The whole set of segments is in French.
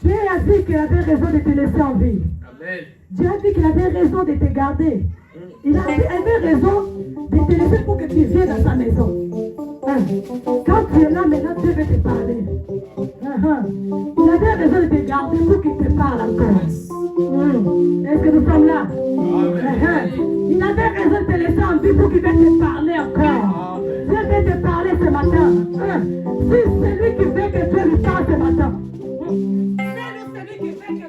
Dieu a dit qu'il avait raison de te laisser en vie. Amen. Dieu a dit qu'il avait raison de te garder. Il avait raison de te laisser pour que tu viennes dans sa maison. Quand tu es là, maintenant, Dieu veut te parler. Il avait raison de te garder pour qu'il te parle encore. Est-ce que nous sommes là? Il avait raison de te laisser en vie pour qu'il vienne te parler encore. Dieu veut te parler ce matin. Si c'est lui qui veut que Dieu lui parle ce matin.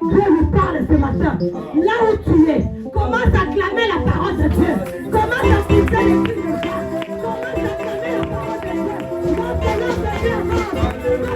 Dieu lui parle ce matin. Là où tu es, commence à clamer la parole de Dieu. Commence à pousser les cris de Dieu. Commence à clamer la parole de Dieu.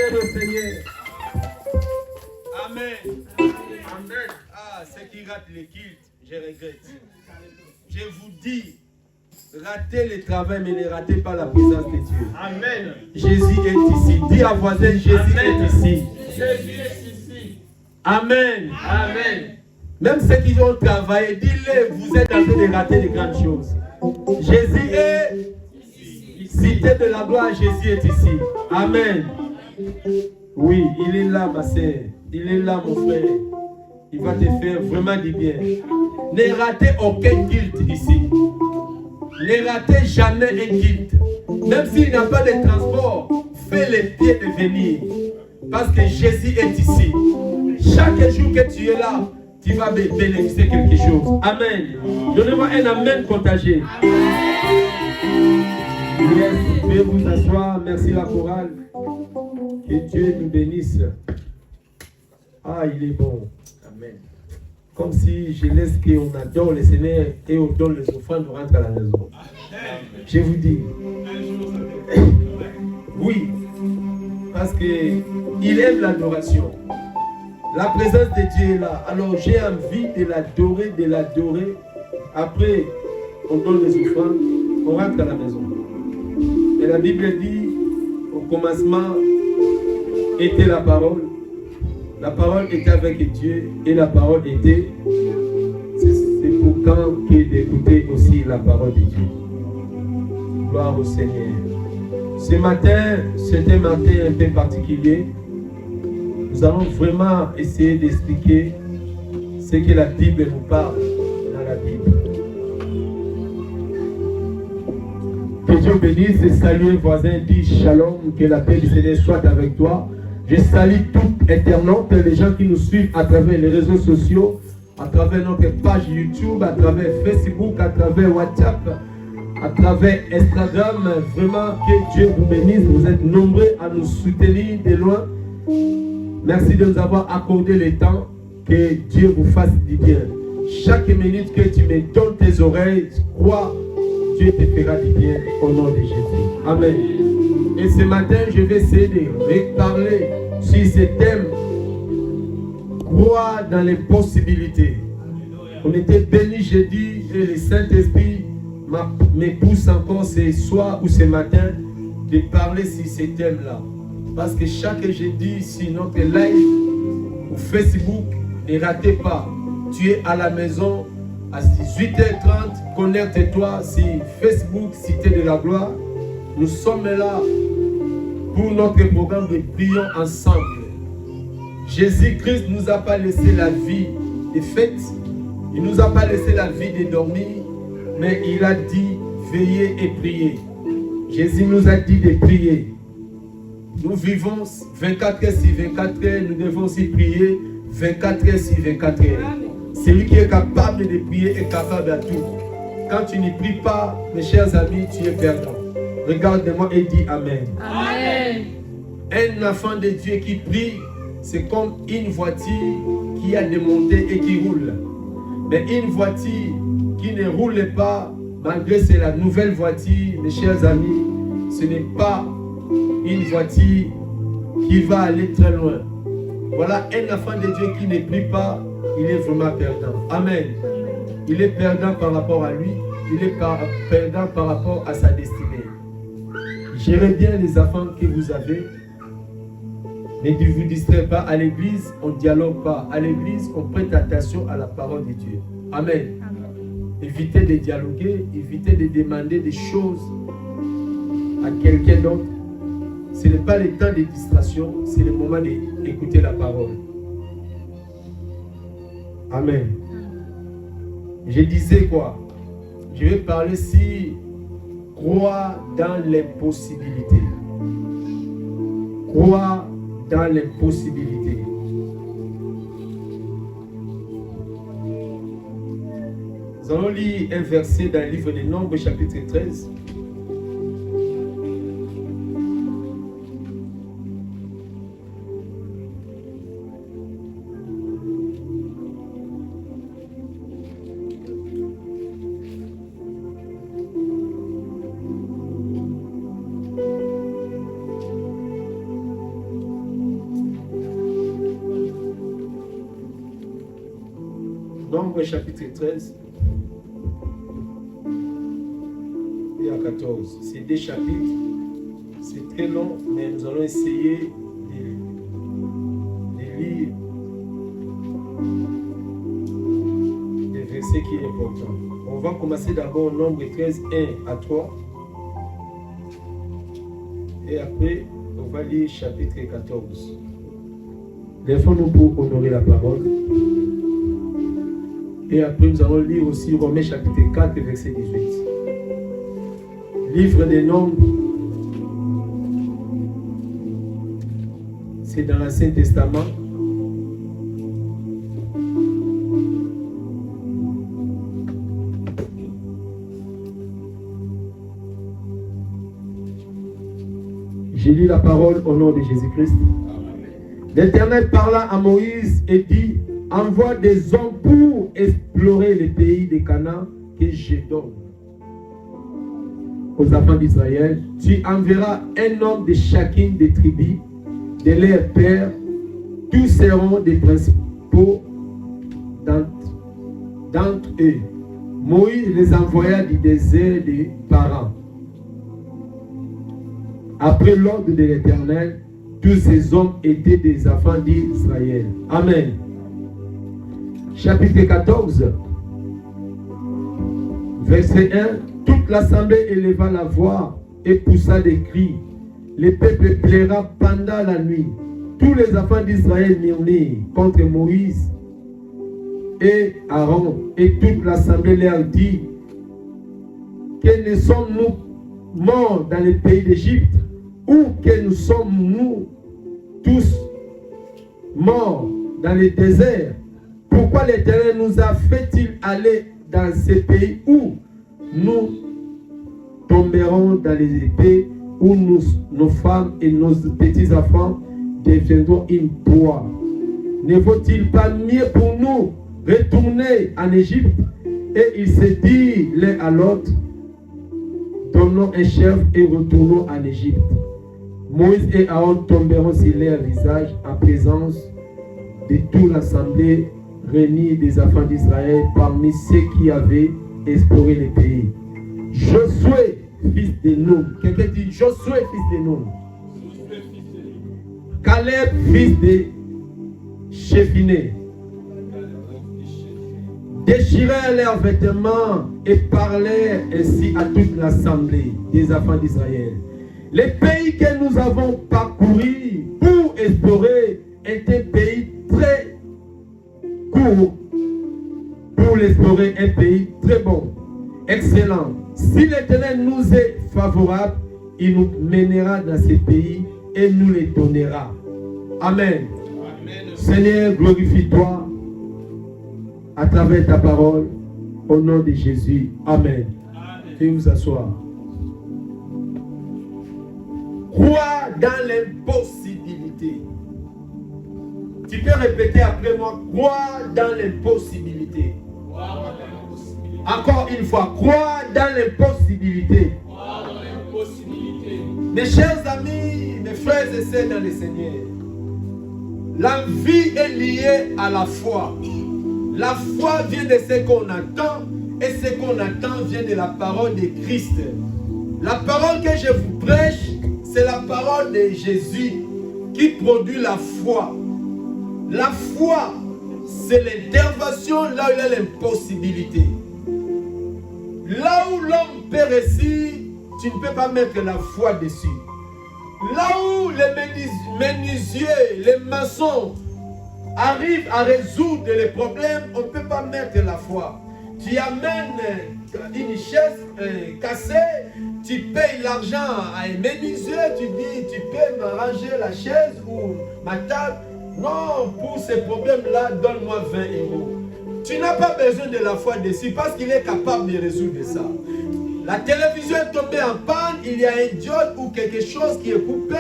Maintenant, Seigneur, ratez le travail, mais ne ratez pas la présence de Dieu. Amen. Jésus est ici. Dis à voisin, Jésus Amen. est ici. Jésus est ici. Amen. Amen. Même ceux qui ont travaillé, dis-le, vous êtes en train de rater de grandes choses. Jésus est ici. Cité de la gloire, Jésus est ici. Amen. Oui, il est là, ma sœur. Il est là, mon frère. Il va te faire vraiment du bien. Ne ratez aucun culte ici. Ne ratez jamais un culte. Même s'il n'y a pas de transport, fais les pieds de venir. Parce que Jésus est ici. Chaque jour que tu es là, tu vas bénéficier quelque chose. Amen. Donnez-moi un amen contagieux. Yes, vous pouvez vous asseoir. Merci la chorale. Que Dieu nous bénisse. Ah, il est bon. Amen. Comme si je laisse qu'on adore le Seigneur et on donne les offrandes, on rentre à la maison. Je vous dis. Oui. Parce qu'il aime l'adoration. La présence de Dieu est là. Alors j'ai envie de l'adorer. Après, on donne les offrandes, on rentre à la maison. Et la Bible dit, au commencement était la parole. La parole était avec Dieu et la parole était. C'est pourtant qu'il d'écouter aussi la parole de Dieu. Gloire au Seigneur. Ce matin, c'est un matin un peu particulier. Nous allons vraiment essayer d'expliquer ce que la Bible nous parle dans la Bible. Que Dieu bénisse et salue voisin, dit shalom, que la paix du Seigneur soit avec toi. Je salue tout internaute, les gens qui nous suivent à travers les réseaux sociaux, à travers notre page YouTube, à travers Facebook, à travers WhatsApp, à travers Instagram. Vraiment, que Dieu vous bénisse. Vous êtes nombreux à nous soutenir de loin. Merci de nous avoir accordé le temps. Que Dieu vous fasse du bien. Chaque minute que tu me donnes tes oreilles, crois, Dieu te fera du bien au nom de Jésus. Amen. Et ce matin, je vais essayer de reparler sur ce thème. Croire dans les possibilités. On était bénis jeudi et le Saint-Esprit me pousse encore ce soir ou ce matin de parler sur ce thème-là. Parce que chaque jeudi sur notre live ou Facebook, ne ratez pas. Tu es à la maison à 18h30, connecte-toi sur Facebook, Cité de la Gloire. Nous sommes là pour notre programme de Prions ensemble. Jésus-Christ ne nous a pas laissé la vie de fête, il ne nous a pas laissé la vie de dormir, mais il a dit veillez et priez. Jésus nous a dit de prier. Nous vivons 24 heures sur 24 heures, nous devons aussi prier 24 heures sur 24 heures. Celui qui est capable de prier est capable à tout. Quand tu n'y pries pas, mes chers amis, tu es perdant. Regarde-moi et dis Amen. Amen. Un enfant de Dieu qui prie, c'est comme une voiture qui a démonté et qui roule. Mais une voiture qui ne roule pas, malgré c'est la nouvelle voiture, mes chers amis, ce n'est pas une voiture qui va aller très loin. Voilà un enfant de Dieu qui ne prie pas, il est vraiment perdant. Amen. Il est perdant par rapport à lui, il est perdant par rapport à sa destinée. Gérez bien les enfants que vous avez. Ne vous distraitez pas à l'église, on ne dialogue pas. À l'église, on prête attention à la parole de Dieu. Amen. Évitez de dialoguer, évitez de demander des choses à quelqu'un d'autre. Ce n'est pas le temps de distraction, c'est le moment d'écouter la parole. Amen. Je disais quoi? Je vais parler si croire dans l'impossibilité. Croire dans l'impossibilité. Nous allons lire un verset dans le livre des Nombres, chapitre 13. Nombre chapitre 13 et à 14. C'est des chapitres, c'est très long, mais nous allons essayer de lire des versets qui sont importants. On va commencer d'abord au Nombre 13, 1 à 3. Et après, on va lire chapitre 14. Lèvons-nous pour honorer la parole. Et après, nous allons lire aussi Romains chapitre 4, verset 18. Livre des Nombres, c'est dans l'Ancien Testament. J'ai lu la parole au nom de Jésus-Christ. L'Éternel parla à Moïse et dit: envoie des hommes pour explorer le pays de Canaan que je donne aux enfants d'Israël. Tu enverras un homme de chacune des tribus, de leurs pères. Tous seront des principaux d'entre eux. Moïse les envoya du désert de Paran. Après l'ordre de l'Éternel, tous ces hommes étaient des enfants d'Israël. Amen. Chapitre 14, verset 1. Toute l'assemblée éleva la voix et poussa des cris. Le peuple pleura pendant la nuit. Tous les enfants d'Israël murmurent contre Moïse et Aaron. Et toute l'assemblée leur dit: que ne sommes-nous morts dans le pays d'Égypte, ou que nous sommes nous tous morts dans le désert? Pourquoi l'Éternel nous a fait-il aller dans ce pays où nous tomberons dans les épées, où nos femmes et nos petits-enfants deviendront une proie. Ne vaut-il pas mieux pour nous retourner en Égypte? Et ils se disent l'un à l'autre, donnons un chef et retournons en Égypte. Moïse et Aaron tomberont sur leur visage en présence de toute l'assemblée réunie des enfants d'Israël parmi ceux qui avaient exploré le pays. Josué, fils de Nun. Quelqu'un dit Josué, fils de Nun. Caleb, fils de Chéphiné, déchirèrent leurs vêtements et parlèrent ainsi à toute l'assemblée des enfants d'Israël. Les pays que nous avons parcourus pour explorer étaient pays très courts. Pour l'explorer, un pays très bon, excellent. Si l'Éternel nous est favorable, il nous mènera dans ces pays et nous les donnera. Amen. Amen. Seigneur, glorifie-toi à travers ta parole, au nom de Jésus. Amen. Veuillez vous asseoir. Crois dans l'impossibilité. Tu peux répéter après moi, crois dans l'impossibilité. Encore une fois, crois dans l'impossibilité. Mes chers amis, mes frères et sœurs dans le Seigneur, la vie est liée à la foi. La foi vient de ce qu'on attend, et ce qu'on attend vient de la parole de Christ. La parole que je vous prêche, c'est la parole de Jésus qui produit la foi. La foi, c'est l'intervention là où il y a l'impossibilité. Là où l'homme peut réussir, tu ne peux pas mettre la foi dessus. Là où les menuisiers, les maçons arrivent à résoudre les problèmes, on ne peut pas mettre la foi. Tu amènes une chaise cassée, tu payes l'argent à un menuisier, tu dis, tu peux m'arranger la chaise ou ma table. Non, pour ces problèmes-là, donne-moi 20 €. Tu n'as pas besoin de la foi dessus parce qu'il est capable de résoudre ça. La télévision est tombée en panne, il y a un diode ou quelque chose qui est coupé,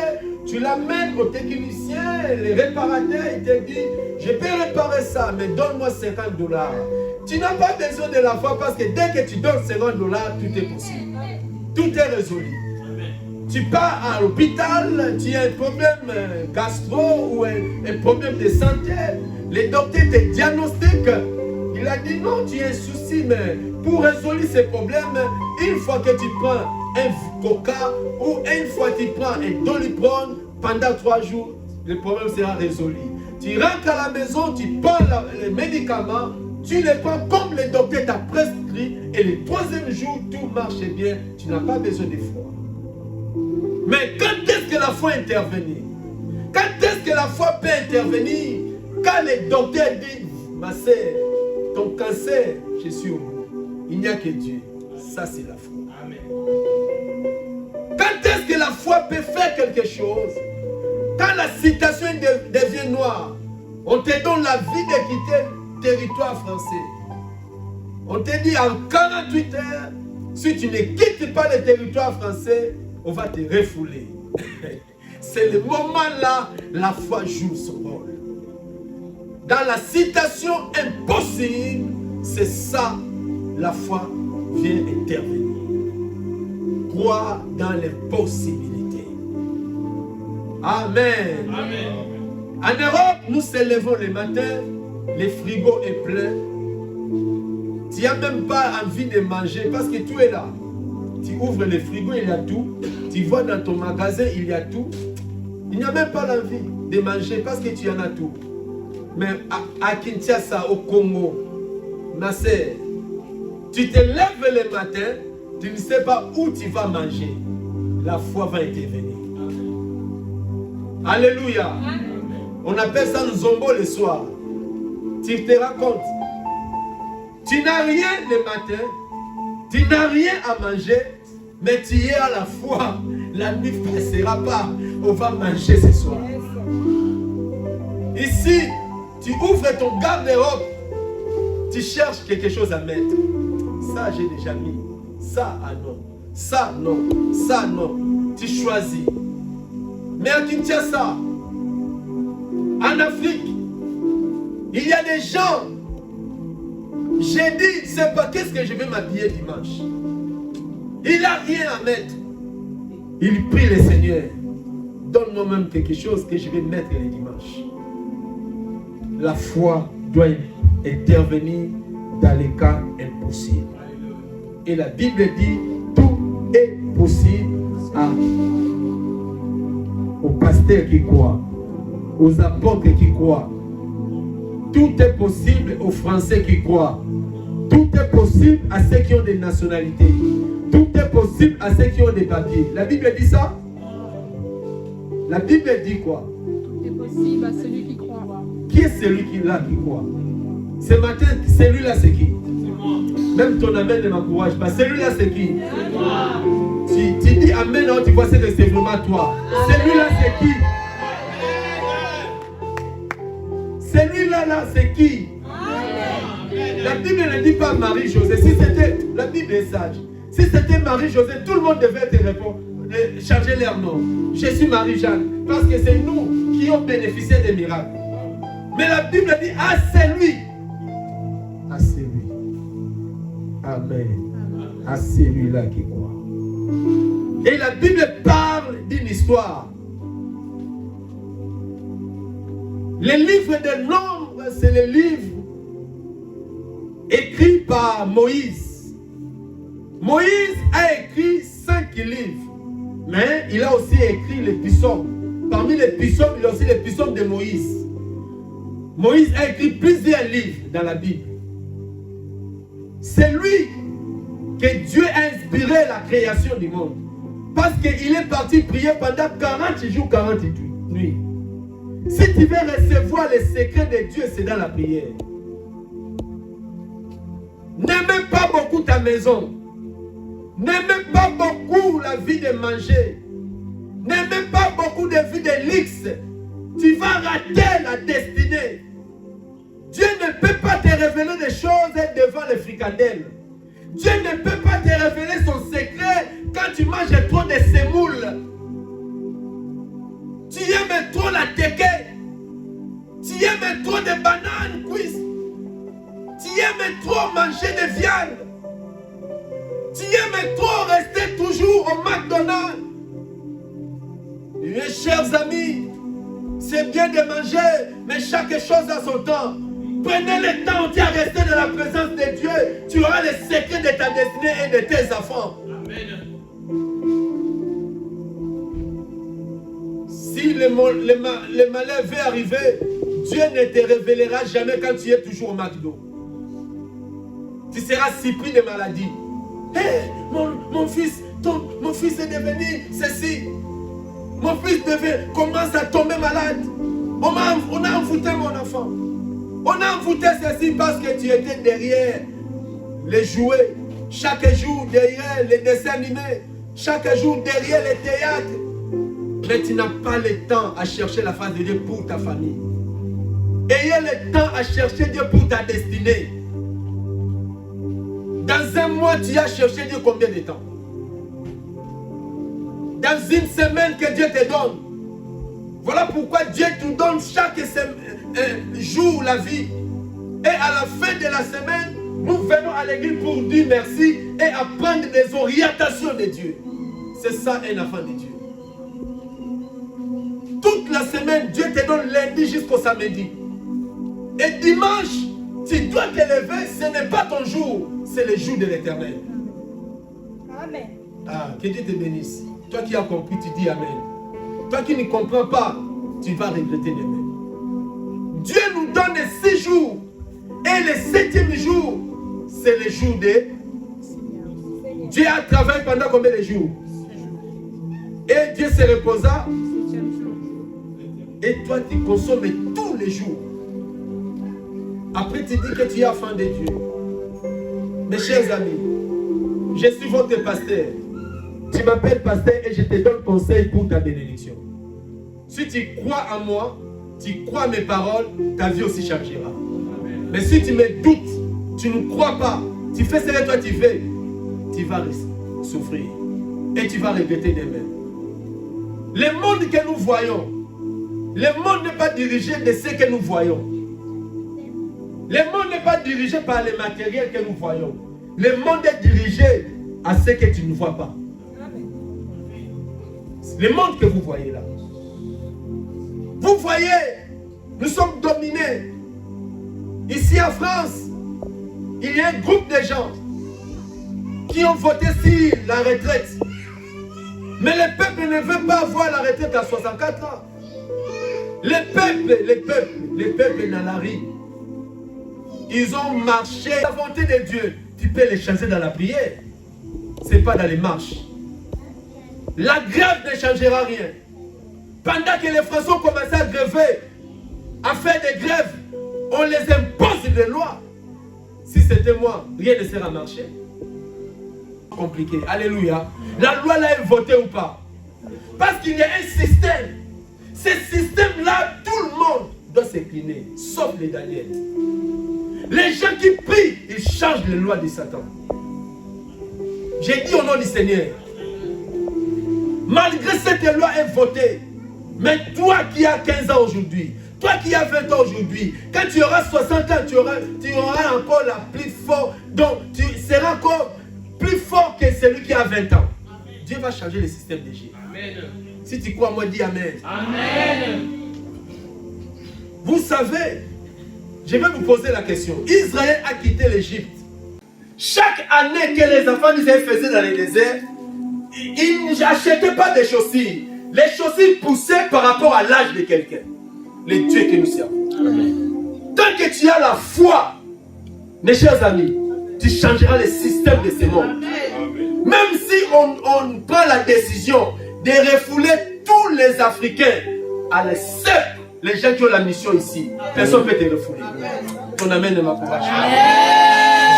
tu l'amènes au technicien, le réparateur, il te dit, je peux réparer ça, mais donne-moi 50 $. Tu n'as pas besoin de la foi parce que dès que tu donnes 50 $, tout est possible. Tout est résolu. Tu pars à l'hôpital, tu as un problème gastro ou un problème de santé, le docteur te diagnostique. Il a dit non, tu as un souci, mais pour résoudre ces problèmes, une fois que tu prends un coca ou une fois que tu prends un doliprane, pendant 3 jours, le problème sera résolu. Tu rentres à la maison, tu prends les médicaments, tu les prends comme le docteur t'a prescrit, et le 3e jour, tout marche bien, tu n'as pas besoin de foi. Mais quand est-ce que la foi intervenir? Quand est-ce que la foi peut intervenir? Quand le docteur dit, ma sœur, ton cancer, je suis au bout. Il n'y a que Dieu. Ça, c'est la foi. Amen. Quand est-ce que la foi peut faire quelque chose? Quand la situation devient noire, on te donne la vie de quitter le territoire français. On te dit en 48 heures, si tu ne quittes pas le territoire français, on va te refouler. C'est le moment là, la foi joue son rôle. Dans la situation impossible, c'est ça, la foi vient intervenir. Crois dans l'impossibilité. Amen. Amen. En Europe, nous se levons le matin, le frigo est plein. Tu n'as même pas envie de manger parce que tout est là. Tu ouvres le frigo, il y a tout. Tu vas dans ton magasin, il y a tout. Il n'y a même pas l'envie de manger parce que tu en as tout. Mais à Kinshasa, au Congo, ma sœur, tu te lèves le matin, tu ne sais pas où tu vas manger. La foi va intervenir. Alléluia. Amen. On appelle ça Nzombo le soir. Tu te rends compte. Tu n'as rien le matin, tu n'as rien à manger, mais tu es à la foi. La nuit ne passera pas. On va manger ce soir. Ici, tu ouvres ton garde-robe, tu cherches quelque chose à mettre. Ça, j'ai déjà mis. Ça, ah non. Ça, non. Ça, non. Tu choisis. Mais à Kinshasa, en Afrique, il y a des gens. J'ai dit, c'est pas qu'est-ce que je vais m'habiller dimanche. Il n'a rien à mettre. Il prie le Seigneur. Donne-moi même quelque chose que je vais mettre le dimanche. La foi doit intervenir dans les cas impossibles. Et la Bible dit, tout est possible aux pasteurs qui croient, aux apôtres qui croient. Tout est possible aux Français qui croient. Tout est possible à ceux qui ont des nationalités. Tout est possible à ceux qui ont des papiers. La Bible dit ça? La Bible dit quoi? Tout est possible à celui qui croit. Qui est celui-là qui croit? Ce matin, celui-là c'est qui? Même ton amen ne m'encourage pas. Celui-là c'est qui? Tu dis amen, non, tu vois c'est vraiment toi. Celui-là c'est qui? Celui-là là c'est qui? La Bible ne dit pas Marie-Josée. Si c'était, la Bible est sage. Si c'était Marie-Josée, tout le monde devait te répondre, changer leur nom. Je suis Marie-Jeanne. Parce que c'est nous qui ont bénéficié des miracles. Mais la Bible dit, ah c'est lui. Ah c'est lui. Amen. Ah c'est lui-là qui croit. Et la Bible parle d'une histoire. Le livre des Nombres, c'est le livre écrit par Moïse. Moïse a écrit 5 livres, mais il a aussi écrit les psaumes. Parmi les psaumes, il y a aussi les psaumes de Moïse. Moïse a écrit plusieurs livres dans la Bible. C'est lui que Dieu a inspiré la création du monde. Parce qu'il est parti prier pendant 40 jours, 40 nuits. Si tu veux recevoir les secrets de Dieu, c'est dans la prière. N'aimez pas beaucoup ta maison. N'aimez pas beaucoup la vie de manger. N'aimez pas beaucoup de vie de luxe. Tu vas rater la destinée. Dieu ne peut pas te révéler des choses devant les fricadelles. Dieu ne peut pas te révéler son secret quand tu manges trop de semoule. Tu aimes trop la teke. Tu aimes trop de bananes cuites. Tu aimes trop manger de viande. Tu aimes trop rester toujours au McDonald's. Mes chers amis, c'est bien de manger, mais chaque chose a son temps. Prenez le temps entier à rester dans la présence de Dieu. Tu auras les secrets de ta destinée et de tes enfants. Amen. Si le malheur veut arriver, Dieu ne te révélera jamais quand tu es toujours au McDo. Tu seras surpris de maladie. Hey, mon fils est devenu ceci. Mon fils commence à tomber malade. On a envoûté mon enfant. On a envoûté ceci parce que tu étais derrière les jouets. Chaque jour derrière les dessins animés. Chaque jour derrière les théâtres. Mais tu n'as pas le temps à chercher la face de Dieu pour ta famille. Ayez le temps à chercher Dieu pour ta destinée. Dans un mois, tu as cherché Dieu combien de temps? Dans une semaine que Dieu te donne. Voilà pourquoi Dieu te donne chaque jour la vie. Et à la fin de la semaine, nous venons à l'église pour dire merci et apprendre des orientations de Dieu. C'est ça un enfant de Dieu. Toute la semaine, Dieu te donne lundi jusqu'au samedi. Et dimanche, tu dois te lever, ce n'est pas ton jour, c'est le jour de l'Éternel. Amen. Ah, que Dieu te bénisse. Toi qui as compris, tu dis Amen. Toi qui ne comprends pas, tu vas regretter demain. Dieu nous donne 6 jours. Et le 7e jour, c'est le jour de... Dieu a travaillé pendant combien de jours? Et Dieu se reposa. Et toi, tu consommes tous les jours. Après, tu dis que tu as faim de Dieu. Mes chers amis, je suis votre pasteur. Tu m'appelles pasteur et je te donne conseil pour ta bénédiction. Si tu crois en moi, tu crois mes paroles, ta vie aussi changera. Mais si tu me doutes, tu ne crois pas, tu fais ce que toi tu fais, tu vas souffrir. Et tu vas regretter demain. Le monde que nous voyons, le monde n'est pas dirigé de ce que nous voyons. Le monde n'est pas dirigé par les matériels que nous voyons. Le monde est dirigé à ce que tu ne vois pas. Le monde que vous voyez là. Vous voyez, nous sommes dominés. Ici en France, il y a un groupe de gens qui ont voté sur la retraite. Mais le peuple ne veut pas avoir la retraite à 64 ans. Le peuple dans la rue. Ils ont marché. La volonté de Dieu, tu peux les changer dans la prière. Ce n'est pas dans les marches. La grève ne changera rien. Pendant que les Français ont commencé à gréver, à faire des grèves, on les impose des lois. Si c'était moi, rien ne sera marché. Compliqué. Alléluia. La loi là est votée ou pas? Parce qu'il y a un système. Ce système-là, tout le monde doit s'incliner, sauf les Daniel. Les gens qui prient, ils changent les lois de Satan. J'ai dit au nom du Seigneur, malgré cette loi est votée, mais toi qui as 15 ans aujourd'hui, toi qui as 20 ans aujourd'hui, quand tu auras 60 ans, tu auras encore la plus forte, donc tu seras encore plus fort que celui qui a 20 ans. Dieu va changer le système de Dieu. Si tu crois, moi dis Amen. Amen. Vous savez, je vais vous poser la question. Israël a quitté l'Égypte. Chaque année que les enfants d'Israël faisaient dans le désert, ils n'achetaient pas des chaussures. Les chaussures poussaient par rapport à l'âge de quelqu'un. Les dieux que nous servons. Tant que tu as la foi, mes chers amis, tu changeras le système de ce monde. Même si on prend la décision de refouler tous les Africains à la CEP, les gens qui ont la mission ici, personne ne peut te refouler. Ton amen ne m'encourage pas.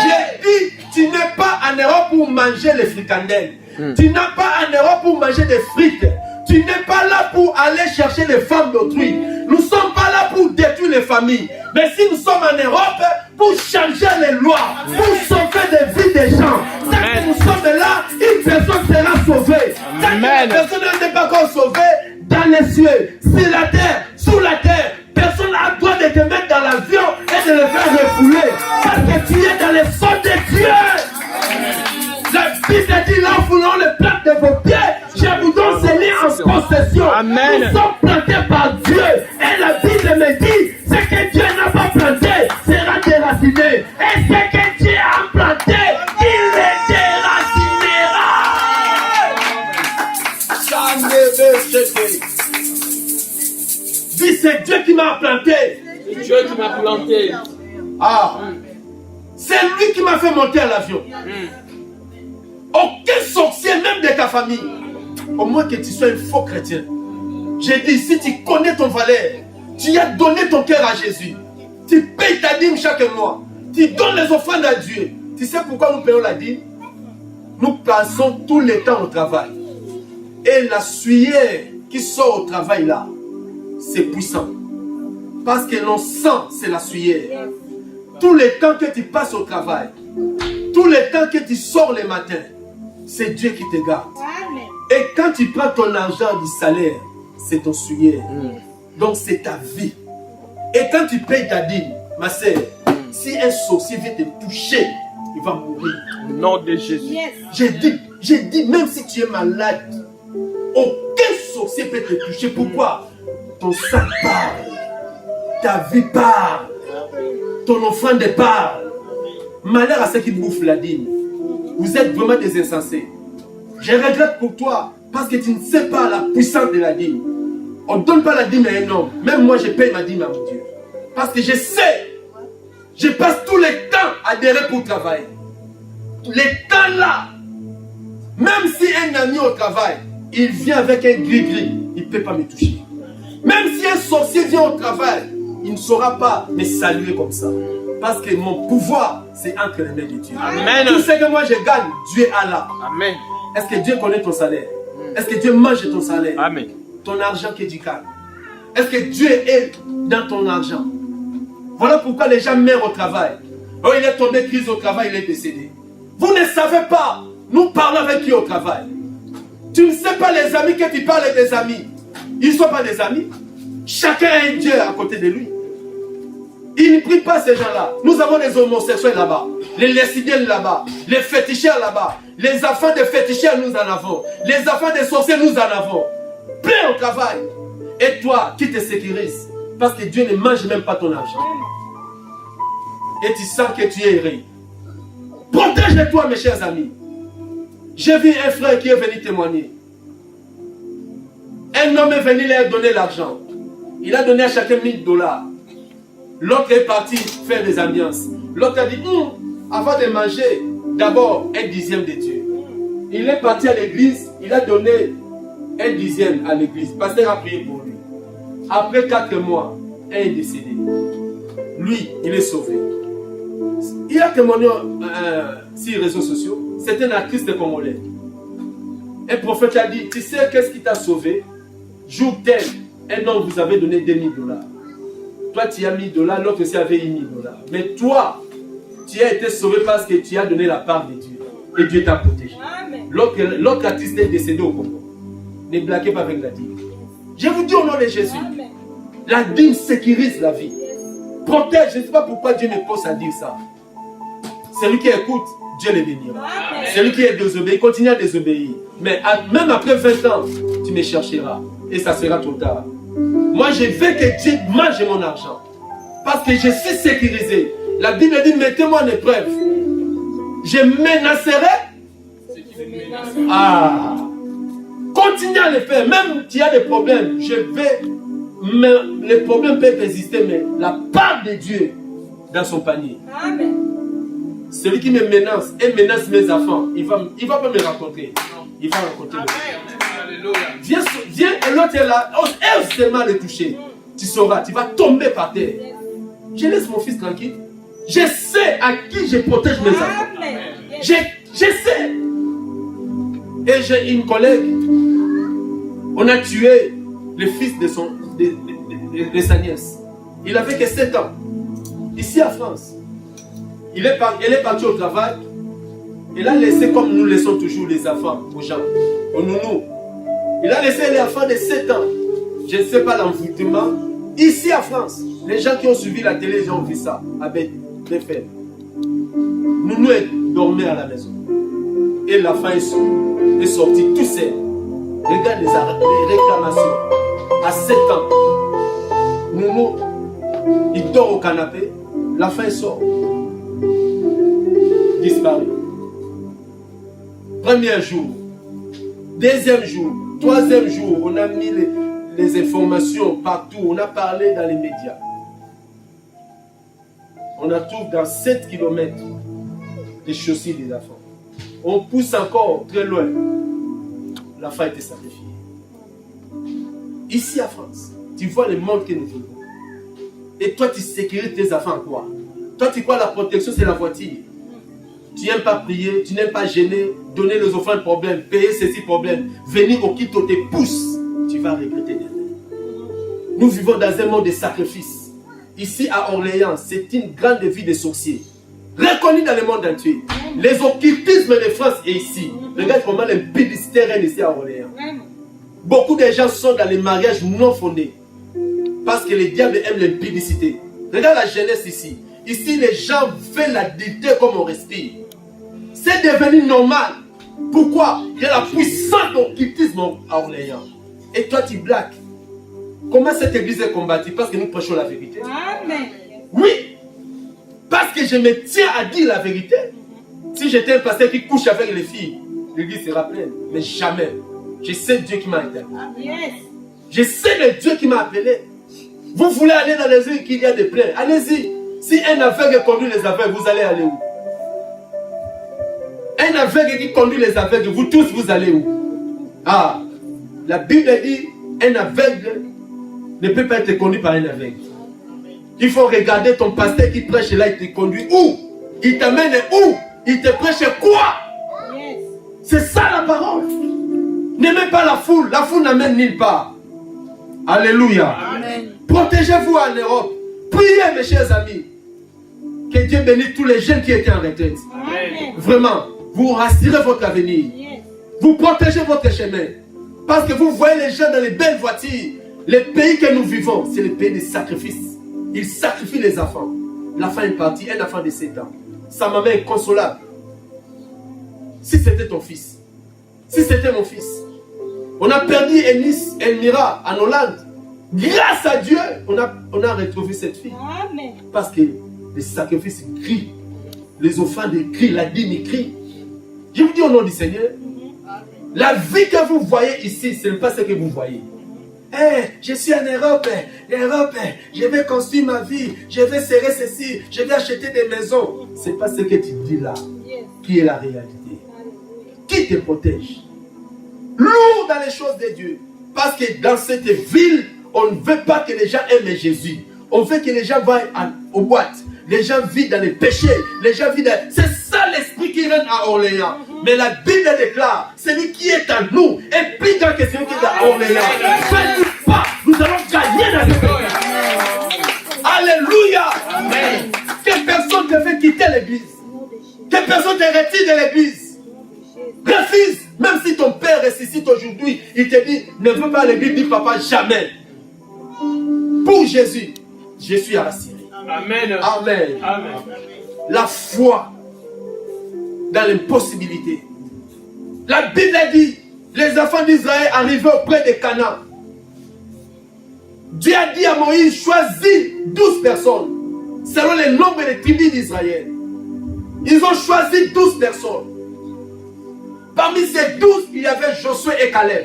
J'ai dit, tu n'es pas en Europe pour manger les fricandelles. Tu n'es pas en Europe pour manger des frites. Tu n'es pas là pour aller chercher les femmes d'autrui. Nous ne sommes pas là pour détruire les familles. Mais si nous sommes en Europe, pour changer les lois, pour sauver des vies des gens. Tant que nous sommes là, une personne sera sauvée. Tant que la personne n'est pas encore sauvée, dans les cieux, sur la terre, sous la terre, personne n'a le droit de te mettre dans l'avion et de le faire refouler. Parce que tu es dans les sons de Dieu. La Bible dit là, foulons le plat de vos pieds. Je vous donne ces liens en possession. Amen. Nous sommes plantés par Dieu. Et la Bible me dit, ce que Dieu n'a pas planté sera déraciné. Et ce que Dieu a planté, il le déracinera. Dis, c'est Dieu qui m'a planté. C'est Dieu qui m'a planté. Ah, c'est lui qui m'a fait monter à l'avion. Aucun sorcier, même de ta famille, au moins que tu sois un faux chrétien. J'ai dit, si tu connais ton valeur, tu as donné ton cœur à Jésus, tu payes ta dîme chaque mois, tu donnes les offrandes à Dieu. Tu sais pourquoi nous payons la dîme? Nous passons tout le temps au travail. Et la sueur qui sort au travail là, c'est puissant. Parce que l'on sent, c'est la sueur. Tout le temps que tu passes au travail, tout le temps que tu sors le matin, c'est Dieu qui te garde. Et quand tu prends ton argent du salaire, c'est ton sueur. Donc c'est ta vie. Et quand tu payes ta dîme, ma sœur, si un sorcier vient te toucher, il va mourir. Au nom de Jésus. J'ai dit, même si tu es malade, aucun sorcier peut te toucher. Pourquoi? Ton sang parle, ta vie parle, ton offrande parle. Malheur à ceux qui bouffent la dîme. Vous êtes vraiment des insensés. Je regrette pour toi parce que tu ne sais pas la puissance de la dîme. On ne donne pas la dîme à un homme. Même moi, je paye ma dîme à mon Dieu. Parce que je sais, je passe tout le temps à adhérer pour travailler. Les temps là, même si un ami au travail, il vient avec un gris-gris, il ne peut pas me toucher. Même si un sorcier vient au travail, il ne saura pas me saluer comme ça. Parce que mon pouvoir, c'est entre les mains de Dieu. Amen. Tout ce que moi je gagne, Dieu a là. Amen. Est-ce que Dieu connaît ton salaire? Est-ce que Dieu mange ton salaire? Amen. Ton argent qui est du calme. Est-ce que Dieu est dans ton argent? Voilà pourquoi les gens meurent au travail. Oh, il est tombé crise au travail, il est décédé. Vous ne savez pas. Nous parlons avec qui au travail? Tu ne sais pas les amis que tu parles des amis. Ils ne sont pas des amis. Chacun a un Dieu à côté de lui. Ils ne prient pas ces gens-là. Nous avons les homosexuels là-bas, les lesbiennes là-bas, les féticheurs là-bas, les enfants de féticheurs nous en avons, les enfants de sorciers nous en avons. Plein au travail. Et toi qui te sécurises, parce que Dieu ne mange même pas ton argent. Et tu sens que tu es erré. Protège-toi mes chers amis. J'ai vu un frère qui est venu témoigner. Un homme est venu leur donner l'argent. Il a donné à chacun $1000. L'autre est parti faire des ambiances. L'autre a dit, avant de manger, d'abord un dixième de Dieu. Il est parti à l'église, il a donné un dixième à l'église. Le pasteur a prié pour lui. Après 4 mois, un est décédé. Lui, il est sauvé. Il a témoigné sur les réseaux sociaux. C'est un artiste congolais. Un prophète a dit, tu sais qu'est-ce qui t'a sauvé? Jour tel, un homme vous avait donné $2000. Toi, tu as $1000, l'autre aussi avait $1000. Mais toi, tu as été sauvé parce que tu as donné la part de Dieu. Et Dieu t'a protégé. L'autre artiste est décédé au Congo. Ne blaguez pas avec la dîme. Je vous dis au nom de Jésus, la dîme sécurise la vie. Protège. Je ne sais pas pourquoi Dieu me pose à dire ça. Celui qui écoute, Dieu le bénira. Celui qui est désobéi, continue à désobéir. Mais même après 20 ans, tu me chercheras. Et ça sera trop tard. Moi, je veux que Dieu mange mon argent. Parce que je suis sécurisé. La Bible dit, mettez-moi en épreuve. Je menacerai. Ah. Continue à le faire. Même s'il y a des problèmes, mais les problèmes peuvent exister, mais la part de Dieu dans son panier. Amen. Celui qui me menace et menace mes enfants, il va pas me rencontrer. Il va rencontrer. Viens et l'autre est là. Ose seulement le toucher. Tu sauras, tu vas tomber par terre. Je laisse mon fils tranquille. Je sais à qui je protège mes enfants. Je sais. Et j'ai une collègue. On a tué le fils de sa nièce. Il avait que 7 ans. Ici à France. Elle est partie au travail. Il a laissé comme nous laissons toujours les enfants aux gens, aux nounous. Il a laissé les enfants de 7 ans. Je ne sais pas l'envoûtement. Ici en France, les gens qui ont suivi la télé, ils ont vu ça. Avec des faits. Nounou dormait à la maison. Et l'enfant est sorti tout seul. Regarde les réclamations. À 7 ans. Nounou, il dort au canapé. L'enfant sort. Disparu. Premier jour, deuxième jour, troisième jour, on a mis les informations partout, on a parlé dans les médias. On a trouvé dans 7 km les chaussures des enfants. On pousse encore très loin. L'enfant a été sacrifié. Ici en France, tu vois le monde que nous vivons. Et toi, tu sécurises tes enfants quoi? Toi, tu crois la protection, c'est la voiture. Tu n'aimes pas prier, tu n'aimes pas gêner, donner les offrandes problèmes, payer ceci problème, venir au Quito te pousse, tu vas regretter demain. Nous vivons dans un monde de sacrifices. Ici à Orléans, c'est une grande vie de sorciers. Reconnue dans le monde entier. Les occultismes de France est ici. Regarde comment les publicités règnent ici à Orléans. Beaucoup de gens sont dans les mariages non fondés. Parce que les diables aiment les publicités. Regarde la jeunesse ici. Ici, les gens veulent la dignité comme on respire. C'est devenu normal. Pourquoi? Il y a la puissance d'occultisme à Orléans. Et toi, tu blagues. Comment cette église est combattue? Parce que nous prêchons la vérité. Amen. Oui. Parce que je me tiens à dire la vérité. Si j'étais un pasteur qui couche avec les filles, l'église sera pleine. Mais jamais. Je sais Dieu qui m'a appelé. Yes. Je sais le Dieu qui m'a appelé. Vous voulez aller dans les îles qu'il y a des pleins. Allez-y. Si un aveugle conduit les aveugles, vous allez aller où? Un aveugle qui conduit les aveugles, vous tous, vous allez où? Ah, la Bible dit, un aveugle ne peut pas être conduit par un aveugle. Il faut regarder ton pasteur qui prêche là, il te conduit où? Il t'amène où? Il te prêche quoi? Yes. C'est ça la parole. N'aimez pas la foule n'amène nulle part. Alléluia. Amen. Protégez-vous en Europe. Priez mes chers amis. Que Dieu bénisse tous les jeunes qui étaient en retraite. Amen. Vraiment. Vous rassurez votre avenir. Vous protégez votre chemin. Parce que vous voyez les gens dans les belles voitures. Les pays que nous vivons, c'est le pays des sacrifices. Ils sacrifient les enfants. L'enfant est parti, un enfant de 7 ans. Sa maman est consolable. Si c'était ton fils, si c'était mon fils, on a perdu Enis Elmira en Hollande. Grâce à Dieu, on a retrouvé cette fille. Amen. Parce que les sacrifices crient. Les offrandes crient, la dîme crie. Je vous dis au nom du Seigneur, la vie que vous voyez ici, ce n'est pas ce que vous voyez. Je suis en Europe, je vais construire ma vie, je vais serrer ceci, je vais acheter des maisons. Ce n'est pas ce que tu dis là, qui est la réalité. Qui te protège? Lourd dans les choses de Dieu. Parce que dans cette ville, on ne veut pas que les gens aiment Jésus. On veut que les gens vaillent aux boîtes. Les gens vivent dans les péchés. Les gens vivent dans... C'est ça l'esprit qui règne à Orléans. Mais la Bible déclare, celui qui est en nous est plus grand que celui qui est à Orléans. Faites pas, nous allons gagner dans ce pays. Alléluia. Amen. Que personne ne fait quitter l'église. Que personne ne retire de l'église. Refuse. Même si ton père ressuscite aujourd'hui, il te dit, ne veux pas à l'église, dis papa, jamais. Pour Jésus, je suis rassuré. Amen. Amen. Amen. La foi dans l'impossibilité. La Bible dit, les enfants d'Israël arrivaient auprès de Canaan. Dieu a dit à Moïse, choisis 12 personnes, selon le nombre des tribus d'Israël. Ils ont choisi 12 personnes. Parmi ces 12, il y avait Josué et Caleb.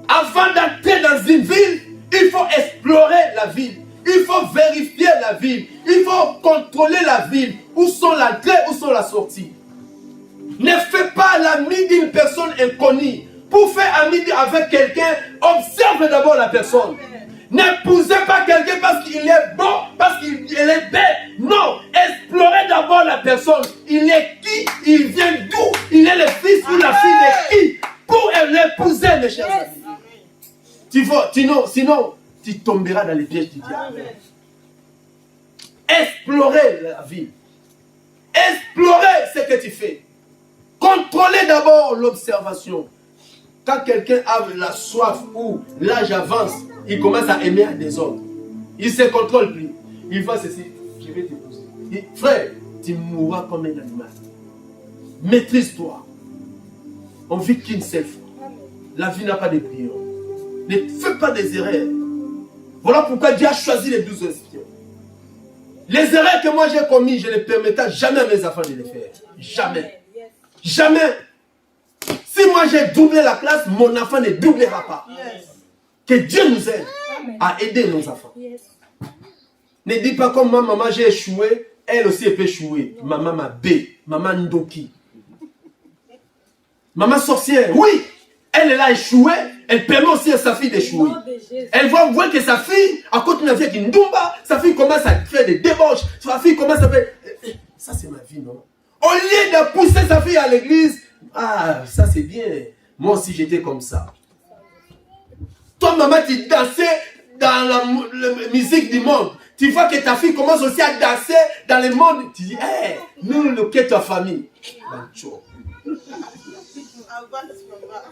Avant d'entrer dans une ville, il faut explorer la ville. Il faut vérifier la ville. Il faut contrôler la ville. Où sont l'entrée, où sont la sortie. Ne fais pas l'ami d'une personne inconnue. Pour faire ami avec quelqu'un, observe d'abord la personne. N'épousez pas quelqu'un parce qu'il est bon, parce qu'il est belle. Non, explorez d'abord la personne. Il est qui? Il vient d'où? Il est le fils ou la fille de qui? Pour l'épouser, mes chers amis. Sinon, tu tomberas dans les pièges du diable. Explorez la vie. Explorez ce que tu fais. Contrôlez d'abord l'observation. Quand quelqu'un a la soif ou l'âge avance, il commence à aimer des autres. Il ne se contrôle plus. Il va ceci, je vais t'épouser. Frère, tu mourras comme un animal. Maîtrise-toi. On vit qu'une seule fois. La vie n'a pas de prière. Ne fais pas des erreurs. Voilà pourquoi Dieu a choisi les 12 espions. Les erreurs que moi j'ai commises, je ne permettrai jamais à mes enfants de les faire. Jamais. Jamais. Si moi j'ai doublé la classe, mon enfant ne doublera pas. Que Dieu nous aide à aider nos enfants. Ne dis pas comme ma maman j'ai échoué, elle aussi elle peut échouer. Maman m'a bé, maman Ndoki. Maman sorcière, oui, elle a échoué, elle permet aussi à sa fille d'échouer. Elle va voir que sa fille, à côté d'une vie qui Ndumba, sa fille commence à faire des débauches, sa fille commence à faire... Ça c'est ma vie, non? Au lieu de pousser sa fille à l'église, ah, ça c'est bien. Moi aussi j'étais comme ça. Toi, maman, tu dansais dans la musique du monde. Tu vois que ta fille commence aussi à danser dans le monde. Tu dis, hé, nous, nous, qu'est ta famille?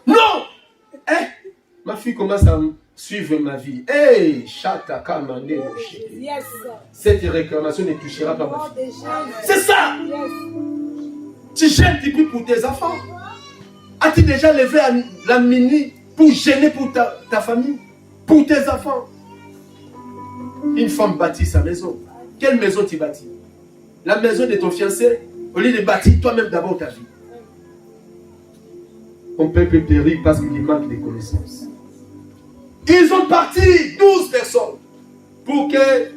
Non! Ma fille commence à suivre ma vie. Cette réclamation ne touchera pas ma fille. C'est ça! Tu gênes depuis pour tes enfants. As-tu déjà levé la minuit pour gêner pour ta famille, pour tes enfants? Une femme bâtit sa maison. Quelle maison tu bâtis? La maison de ton fiancé, au lieu de bâtir toi-même d'abord ta vie. Mon peuple périt parce qu'il manque de connaissances. Ils ont parti 12 personnes pour que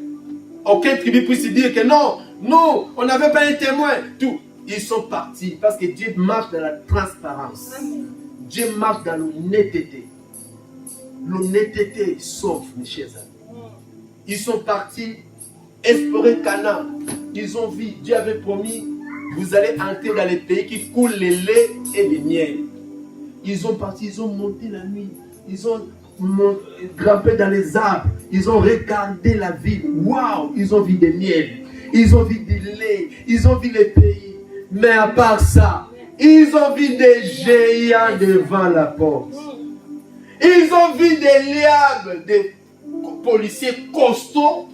aucun tribu puisse dire que non, non, on n'avait pas un témoin. Tout. Ils sont partis parce que Dieu marche dans la transparence. Dieu marche dans l'honnêteté. L'honnêteté sauve, mes chers amis. Ils sont partis explorer Canaan. Ils ont vu, Dieu avait promis, vous allez entrer dans les pays qui coulent le lait et le miel. Ils ont parti, ils ont monté la nuit. Ils ont grimpé dans les arbres. Ils ont regardé la ville. Waouh, ils ont vu des miels. Ils ont vu du lait. Ils ont vu les pays. Mais à part ça, Ils ont vu des géants devant la porte. Ils ont vu des liables, des policiers costauds.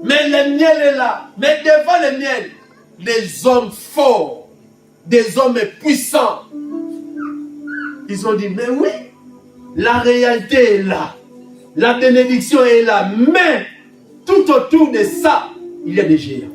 Mais le miel est là. Mais devant le miel, des hommes forts, des hommes puissants. Ils ont dit, mais oui, la réalité est là. La bénédiction est là. Mais tout autour de ça, il y a des géants.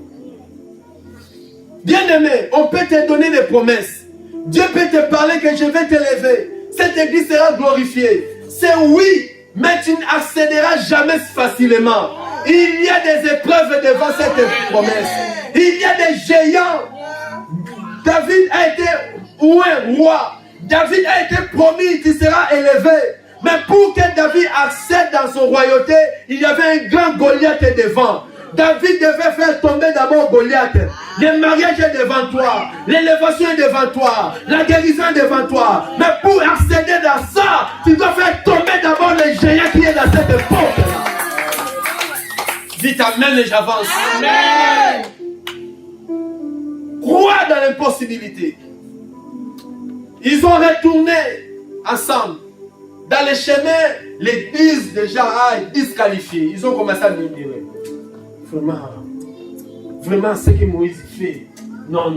Bien-aimé, on peut te donner des promesses. Dieu peut te parler que je vais t'élever. Cette église sera glorifiée. C'est oui, mais tu n'accéderas jamais facilement. Il y a des épreuves devant cette promesse. Il y a des géants. David a été un roi. David a été promis qu'il sera élevé. Mais pour que David accède dans son royauté, il y avait un grand Goliath devant. David devait faire tomber d'abord Goliath. Le mariage est devant toi. L'élévation est devant toi. La guérison est devant toi. Mais pour accéder dans ça, tu dois faire tomber d'abord le géant qui est dans cette porte-là. Dites amen et j'avance. Amen. Crois dans l'impossibilité. Ils ont retourné ensemble. Dans les chemins, l'église déjà a disqualifié. Ils ont commencé à murmurer. Vraiment, ce que Moïse fait. Non.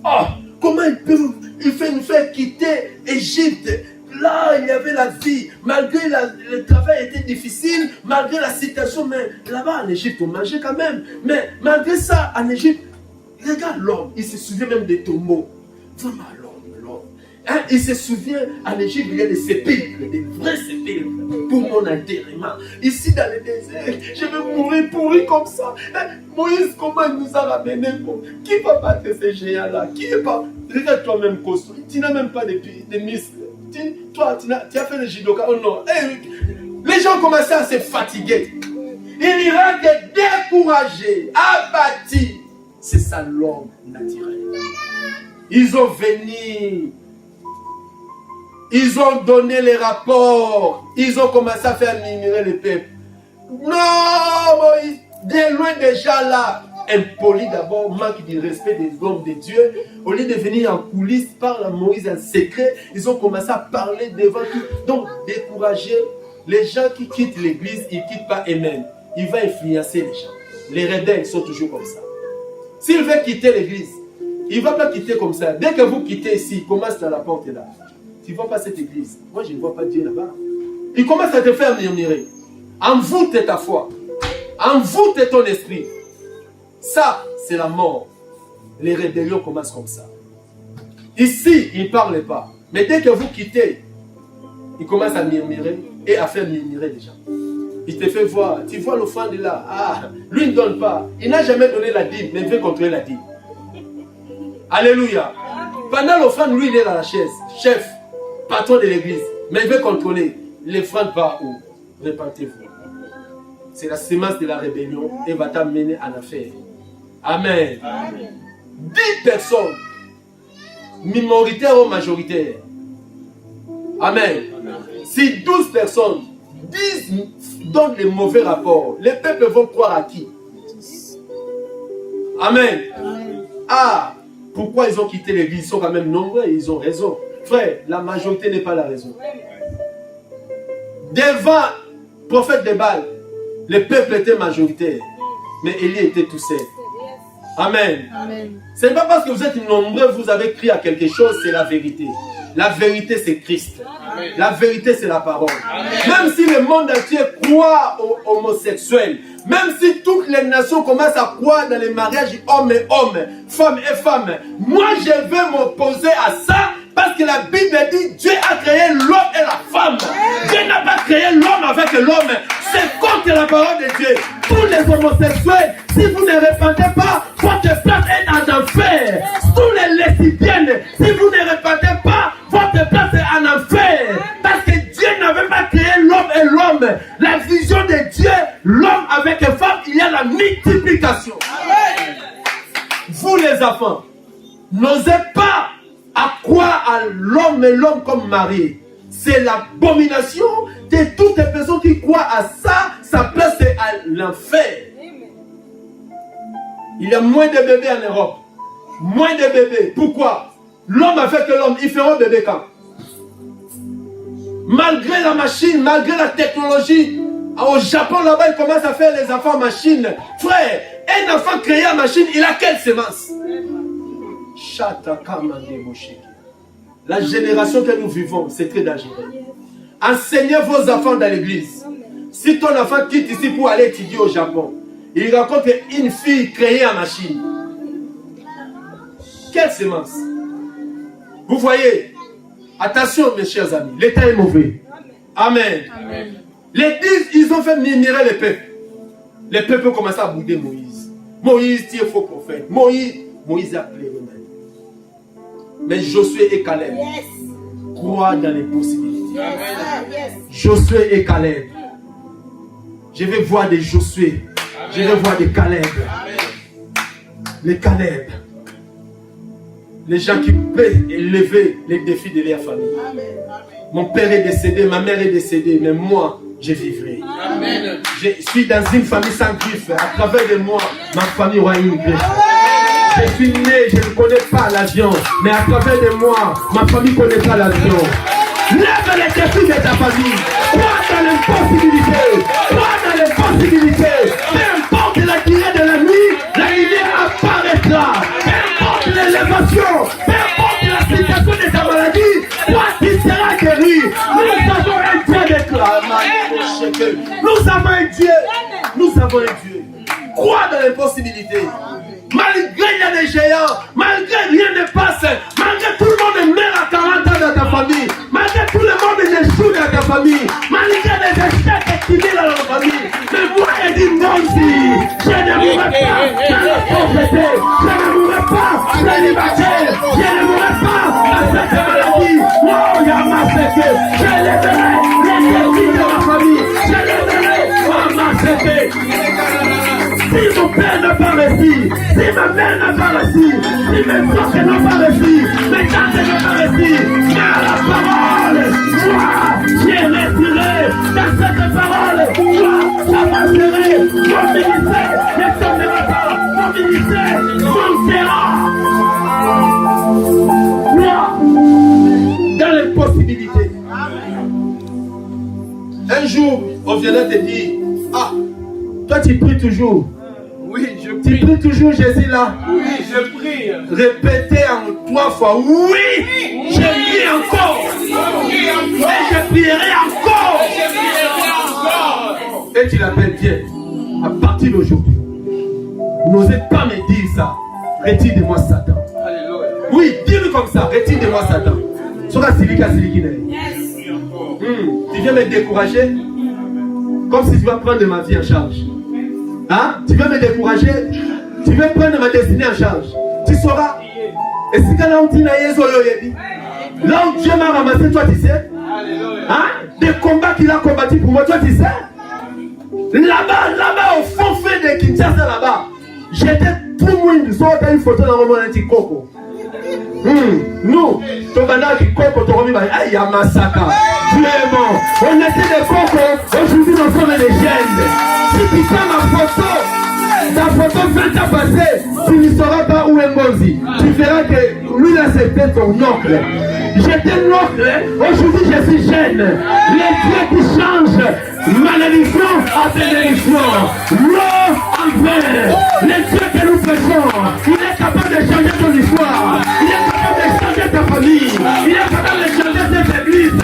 Oh, comment il peut nous faire quitter Égypte? Là, il y avait la vie. Malgré le travail était difficile, malgré la situation, mais là-bas en Égypte, on mangeait quand même. Mais malgré ça, en Égypte, regarde l'homme, il se souvient même des tombeaux. Vraiment l'homme. Hein, il se souvient, en Égypte, il y a des sépulcres, des vrais sépulcres pour mon enterrement. Ici, dans le désert, je vais mourir pourri comme ça. Hein, Moïse, comment il nous a ramenés? Qui va battre ces géants-là? Qui est pas? Regarde toi-même costaud. Tu n'as même pas de muscles. Toi, tu as fait le judoka. Oh non. Les gens commençaient à se fatiguer. Il ira te décourager, abattu. C'est ça l'homme naturel. Ils ont venu. Ils ont donné les rapports. Ils ont commencé à faire murmurer le peuple. Non, Moïse, de loin déjà là. Impoli d'abord, manque du respect des hommes de Dieu. Au lieu de venir en coulisses, par Moïse en secret, ils ont commencé à parler devant tout. Donc, décourager les gens qui quittent l'église, ils ne quittent pas eux-mêmes. Ils vont influencer les gens. Les rebelles sont toujours comme ça. S'il veut quitter l'église, il ne va pas quitter comme ça. Dès que vous quittez ici, il commence dans la porte là. Tu ne vois pas cette église. Moi, je ne vois pas Dieu là-bas. Il commence à te faire murmurer. Envoûte ta foi. Envoûte ton esprit. Ça, c'est la mort. Les rébellions commencent comme ça. Ici, il ne parle pas. Mais dès que vous quittez, il commence à murmurer et à faire murmurer les gens. Il te fait voir. Tu vois l'offrande là. Ah, lui ne donne pas. Il n'a jamais donné la dîme, mais il veut contrôler la dîme. Alléluia. Pendant l'offrande, lui, il est dans la chaise. Chef, patron de l'église. Mais il veut contrôler. L'offrande va où? Répentez-vous. C'est la semence de la rébellion et va t'amener en affaire. Amen. Amen. 10 personnes, minoritaires ou majoritaires. Amen. Amen. Si 12 personnes, 10 donnent les mauvais rapports, les peuples vont croire à qui? Amen. Amen. Ah, pourquoi ils ont quitté l'église? Ils sont quand même nombreux et ils ont raison. Frère, la majorité n'est pas la raison. Devant le prophète de Baal, le peuple était majoritaire, mais Élie était tout seul. Amen. Amen. Ce n'est pas parce que vous êtes nombreux, vous avez crié à quelque chose, c'est la vérité. La vérité, c'est Christ. Amen. La vérité, c'est la parole. Amen. Même si le monde entier croit aux homosexuels, même si toutes les nations commencent à croire dans les mariages homme et homme, femme et femme, moi je vais m'opposer à ça. Parce que la Bible dit Dieu a créé l'homme et la femme. Dieu n'a pas créé l'homme avec l'homme. C'est contre la parole de Dieu. Tous les homosexuels, si vous ne répandez pas, votre place est en enfer. Tous les lesbiennes, si vous ne répandez pas, votre place est en enfer. Parce que Dieu n'avait pas créé l'homme et l'homme. La vision de Dieu, l'homme avec les femmes, il y a la multiplication. Vous les enfants, n'osez pas à croire à l'homme et l'homme comme mari. C'est l'abomination de toutes les personnes qui croient à ça. Sa place est à l'enfer. Il y a moins de bébés en Europe. moins de bébés. Pourquoi? L'homme avec l'homme, ils feront bébé quand? Malgré la machine, malgré la technologie, au Japon là-bas, ils commencent à faire les enfants machine. Frère, un enfant créé en machine, il a quelle semence? La génération que nous vivons, c'est très dangereux. Enseignez vos enfants dans l'église. Si ton enfant quitte ici pour aller étudier au Japon, il rencontre une fille créée en machine. Quelle semence? Vous voyez, attention mes chers amis, l'état est mauvais. Amen. Amen. L'église, ils ont fait murmurer les peuples. Les peuples ont commencé à bouder Moïse. Moïse, tu es faux prophète. Moïse a pleuré. Mais Josué et Caleb croient dans les possibilités. Josué et Caleb. Je vais voir des Josué. Je vais voir des Caleb. Les Caleb. Les gens qui peuvent élever les défis de leur famille. Mon père est décédé, ma mère est décédée, mais moi, je vivrai. Amen. Je suis dans une famille sans griffe. À travers de moi, ma famille aura une griffe. Je suis né, je ne connais pas l'avion, mais à travers de moi, ma famille connaîtra l'avion. Lève les défis de ta famille. Crois dans l'impossibilité. Crois dans l'impossibilité. Peu importe la durée de la nuit, la lumière apparaîtra. Peu importe l'élévation, peu importe la situation de ta maladie, toi tu seras guéri. Nous avons un Dieu déclaré. Nous avons un Dieu. Nous avons un Dieu. Crois dans l'impossibilité. Malgré il y a des géants, malgré rien ne passe, malgré tout le monde meurt à 40 ans dans ta famille, malgré tout le monde échoue dans ta famille, malgré les échecs accumulés dans ta famille, mais moi je dis non si je ne mourrai pas dans la pauvreté, je ne mourrai pas célibataire, je ne mourrai pas dans cette maladie. Oh, il y a ma séqué, je lèverai les défis de ma famille, je lèverai ma séqué. Si mon père n'a pas réussi, si ma mère n'a pas réussi, si mes soeurs n'ont pas réussi, mes tantes n'ont pas réussi, mais à la parole, moi, j'ai retiré dans cette parole, moi, j'avancerai, mon ministère ne tombera pas, mon ministère montera. Moi, dans les possibilités. Un jour, on viendra te dire, ah, toi tu pries toujours. Oui, je Tu prie. pries toujours Jésus là. Oui, je prie. Répétez en 3 fois. Oui, je prie encore. Et je prierai encore. Et tu l'appelles bien. À partir d'aujourd'hui, n'osez pas me dire ça. Retire de moi Satan. Alléluia. Oui, dis-le comme ça. Retire de moi Satan. Sera Silika Silikine. Tu viens me décourager comme si tu vas prendre ma vie en charge. Hein? Tu veux me décourager? Tu veux prendre ma destinée en charge? Tu sauras. Et si quand on dit là où Dieu m'a ramassé, toi tu sais? Hein? Des combats qu'il a combattu pour moi, toi tu sais? Là-bas, au fond fait de Kinshasa, là-bas, j'étais tout mouillé. Tu sors une photo dans mon petit coco. Nous, ton banal qui coco, ton remis, aïe, ya massacre. Tu es mort. On était des cocos, aujourd'hui nous sommes des jeunes. Si tu fais ma photo, ta photo 20 ans passée, tu ne sauras pas où est Mozi. Tu verras que lui là c'était ton oncle. J'étais l'oncle, aujourd'hui je suis jeune. Les dieux qui changent, malédiction à bénédiction. L'eau en verre, les dieux que nous faisons, il est capable de changer ton histoire. Il est capable de changer ta famille. Il est capable de changer cette église.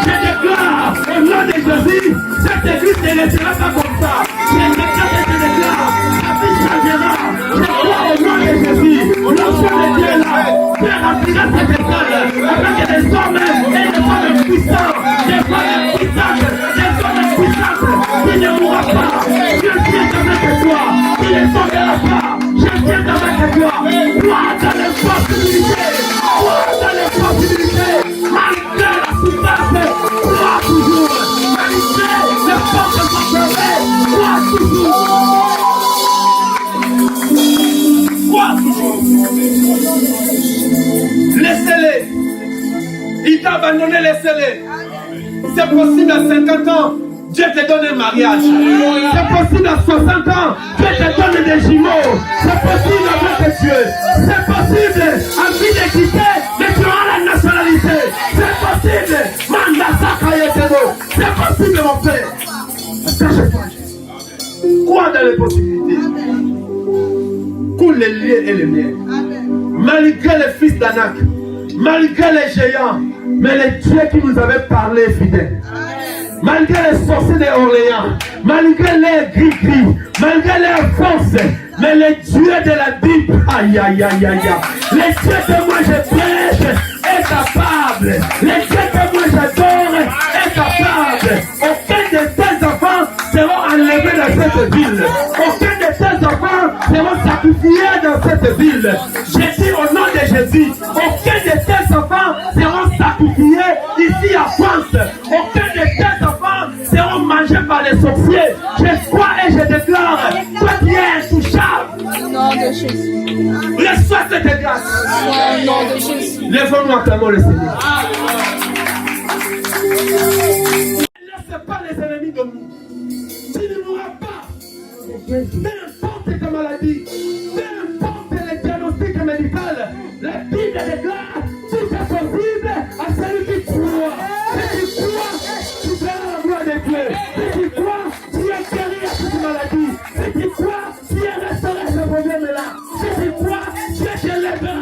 Je déclare au nom de Jésus, cette église ne restera pas comme ça. Je déclare, la vie changera. Je crois au nom de Jésus. L'enfant de Dieu là, Père remplira cette école avec des hommes et des femmes puissants, des femmes puissantes, des hommes puissantes. Il ne mourra pas. Je viens avec toi. Il ne tombera pas. Je viens avec toi. Crois dans les possibilités. Crois dans les possibilités. Malgré la souffrance, crois toujours. Malgré les portes sont fermées, crois toujours. Crois toujours. Laissez-les. Il t'a abandonné, laissez-les. C'est possible à 50 ans. Dieu te donne un mariage. C'est possible à 60 ans. Dieu te donne des jumeaux. C'est possible avec Dieu. C'est possible à vie d'équité, mais tu auras la nationalité. C'est possible. C'est possible, mon frère. Attache-toi à Jésus. Crois dans les possibilités. Coule les liens et les miens. Malgré les fils d'Anak, malgré les géants, mais les dieux qui nous avaient parlé est fidèle. Malgré les sorciers d'Orléans, malgré les gris-gris, malgré les forces, mais les dieux de la Bible, aïe aïe aïe aïe, les dieux que moi je prêche est capable, les dieux que moi j'adore est capable. Aucun de tes enfants seront enlevés dans cette ville, aucun de tes enfants seront sacrifiés dans cette ville. J'ai dit au nom de Jésus, aucun de tes enfants seront sacrifiés ici à France, aucun de tes enfants seront mangés par les sorciers. Je crois et je déclare, toi qui es intouchable. Au nom de Jésus. Reçois cette grâce. Au nom de Jésus. Lève-nous, acclamons le Seigneur. Ne laisse pas les ennemis de nous. Tu ne mourras pas. Peu importe ta maladie, peu importe les diagnostics médicaux, la Bible déclare tout est possible à celui qui croit. Si tu crois, tu verras la gloire de Dieu. Si tu crois, tu es guéri à toute maladie. Si tu crois, tu es restauré à ce problème-là. Si tu crois, Dieu te lèvera.